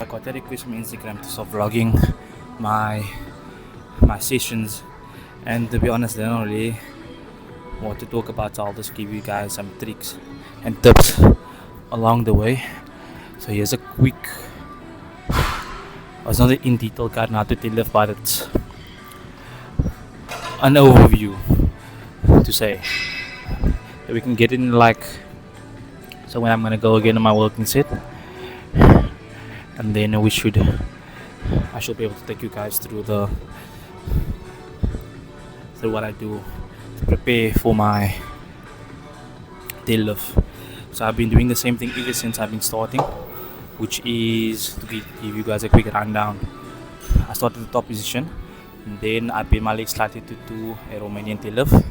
I got a request from Instagram to start vlogging my sessions, and to be honest, I don't really want to talk about, so I'll just give you guys some tricks and tips along the way. So here's a quick, it's not an in detail guide on how to deadlift, but it's an overview to say that we can get in, like, so when I'm gonna go again on my working set, and then I should be able to take you guys through what I do to prepare for my deadlift. So I've been doing the same thing ever since I've been starting, which is to give you guys a quick rundown. I started at the top position, and then I bend my legs slightly to do a Romanian deadlift,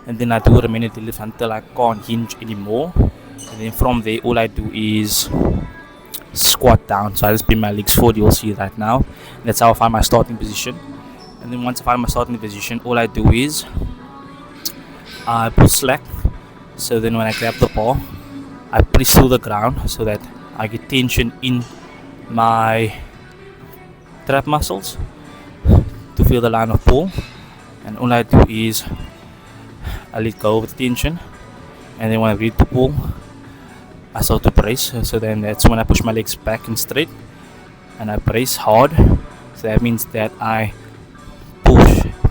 and then I do a Romanian deadlift until I can't hinge anymore, and then from there all I do is squat down. So I just bend my legs forward, you'll see right now. That's how I find my starting position. And then once I find my starting position, all I do is I pull slack. So then when I grab the bar, I press to the ground so that I get tension in my trap muscles to feel the line of pull. And all I do is I let go of the tension, and then when I reach the pull, I start to brace. So then that's when I push my legs back and straight, and I brace hard. So that means that I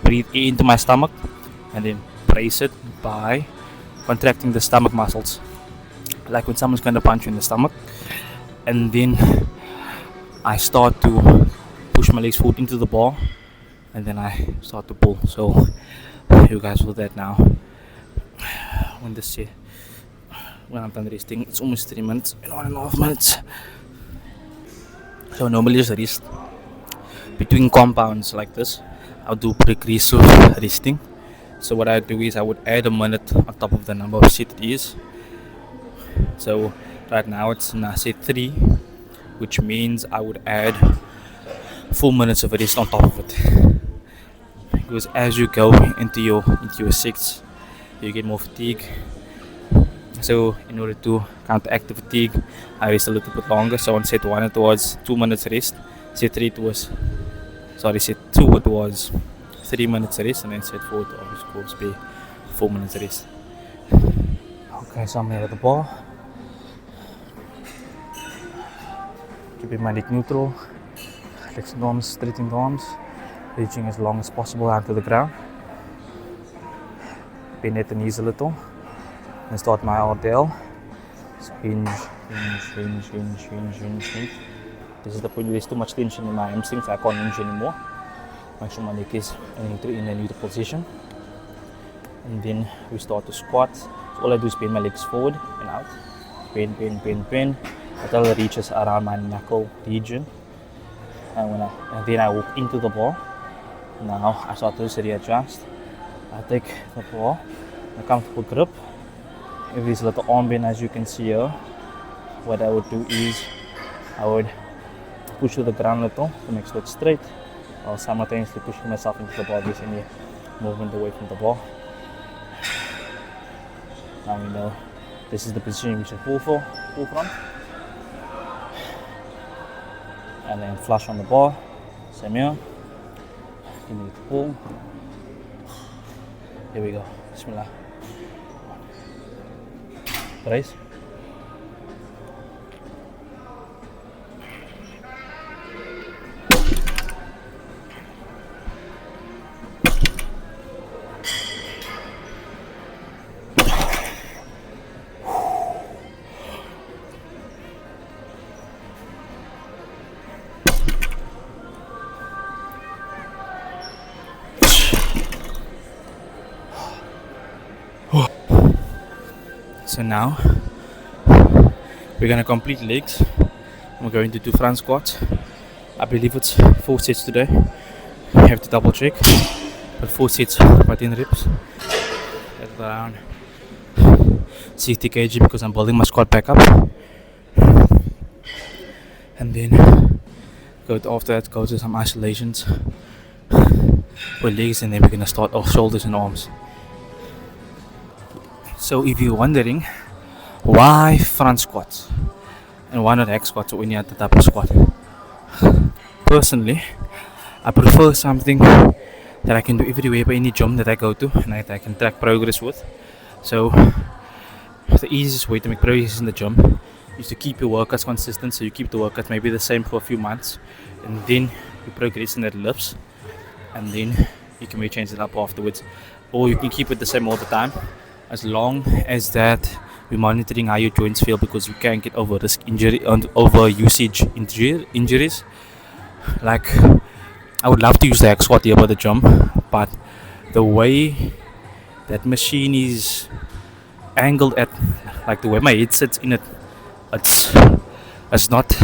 breathe into my stomach, and then brace it by contracting the stomach muscles, like when someone's going to punch you in the stomach. And then I start to push my legs forward into the bar, and then I start to pull. So you guys feel that now. When I'm done resting, it's almost 3 minutes and 1.5 minutes. So normally just rest between compounds like this. I'll do progressive resting. So what I do is I would add a minute on top of the number of sets it is. So right now it's in set 3, which means I would add 4 minutes of rest on top of it. Because as you go into your sets, you get more fatigue. So in order to counteract the fatigue, I rest a little bit longer. So on set 1 it was 2 minutes rest. Set 2 it was 3 minutes rest, and then set 4 it would of course be 4 minutes rest. Okay, so I'm here at the bar. Keeping my neck neutral, flexing the arms, stretching the arms, reaching as long as possible out to the ground. Bend at the knees a little, and start my RDL. So hinge. This is the point where there's too much tension in my hamstrings, I can't hinge anymore. Make sure my neck is in a neutral position. And then we start to squat. So all I do is bend my legs forward and out. Bend until it reaches around my knuckle region. And then I walk into the bar. Now I start to readjust. I take the bar, a comfortable grip. If there's a little arm bend, as you can see here, what I would do is I would push to the ground a little to make sure it's straight, while simultaneously pushing myself into the bar. There's any movement away from the bar. Now we know this is the position we should pull from, and then flush on the bar. Same here. You need to pull. Here we go. Bismillah. Brace. So now we're gonna complete legs. We're going to do front squats. I believe it's 4 sets today. I have to double check, but 4 sets by 10 reps at around 60 kg because I'm building my squat back up. And then after that go to some isolations for legs, and then we're gonna start off shoulders and arms. So if you're wondering why front squats and why not hack squats or any other type of squat, Personally, I prefer something that I can do everywhere by any gym that I go to and that I can track progress with. So the easiest way to make progress in the gym is to keep your workouts consistent. So you keep the workouts maybe the same for a few months, and then you progress in that lifts, and then you can maybe change it up afterwards, or you can keep it the same all the time, as long as that we're monitoring how your joints feel, because you can get over risk injury and over usage injuries. Like, I would love to use the hack squat here by the gym, but the way that machine is angled at, like the way my head sits in it, it's it's not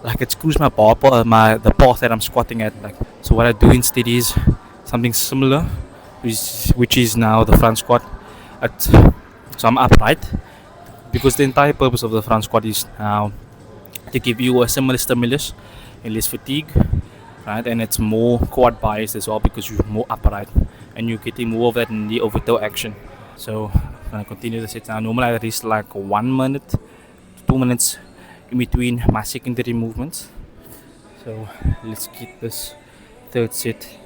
like it screws my the path that I'm squatting at. Like, so what I do instead is something similar, which is now the front squat. So I'm upright, because the entire purpose of the front squat is now to give you a similar stimulus and less fatigue, right? And it's more quad biased as well, because you're more upright and you're getting more of that in the overtoe action. So I'm gonna continue the set now. Normally I rest like 1 minute, 2 minutes in between my secondary movements. So let's get this third set.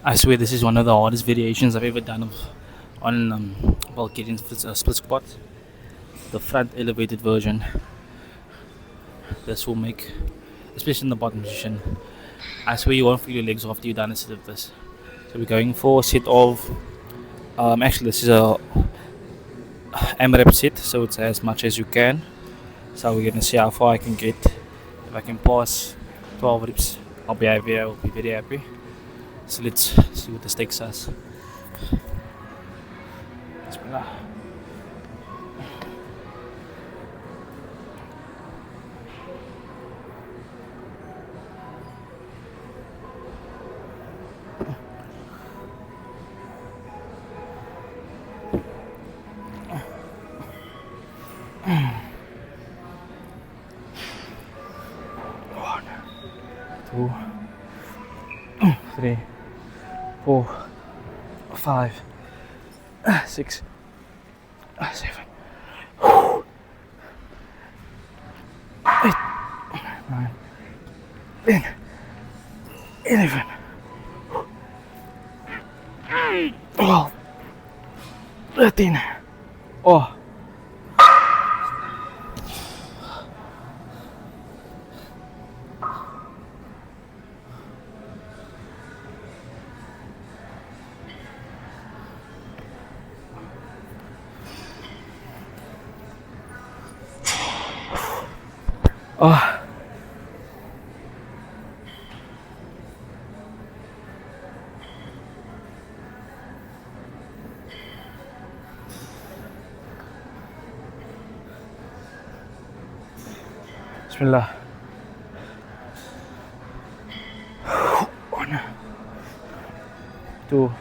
I swear this is one of the hardest variations I've ever done on Bulgarian split squat. The front elevated version. This will make, especially in the bottom position, I swear you won't feel your legs after you've done a set of this. So we're going for a set of, actually this is a AMRAP set, so it's as much as you can. So we're gonna see how far I can get. If I can pass 12 reps, I'll be very happy. So let's see what this takes us. Bismillah. One, two, 3, 4, 5, 6, 7, 8, 9, 10, 11, 12, 13. Oh. Oh. Bismillah. 1, 2,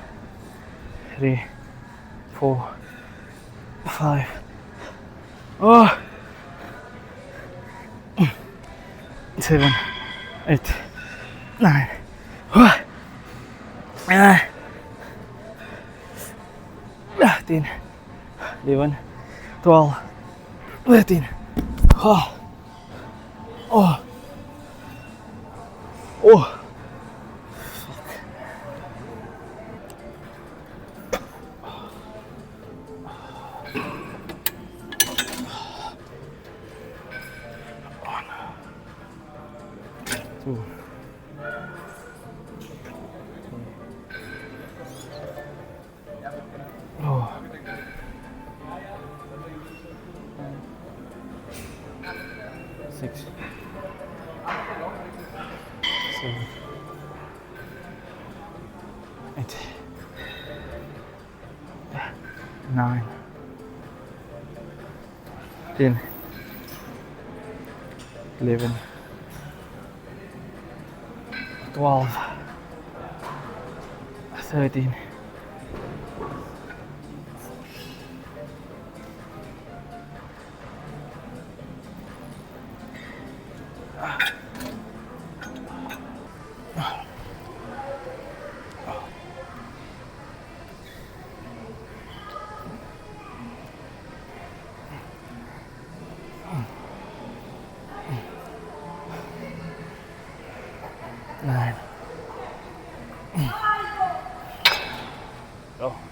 3, 4, 5. Oh. 7, 8, 9, 10, 11, 12, 13. Oh. Oh. Oh. Oh. 6, 7, 8, 9, 10, 11, 12, 13, 9. Go.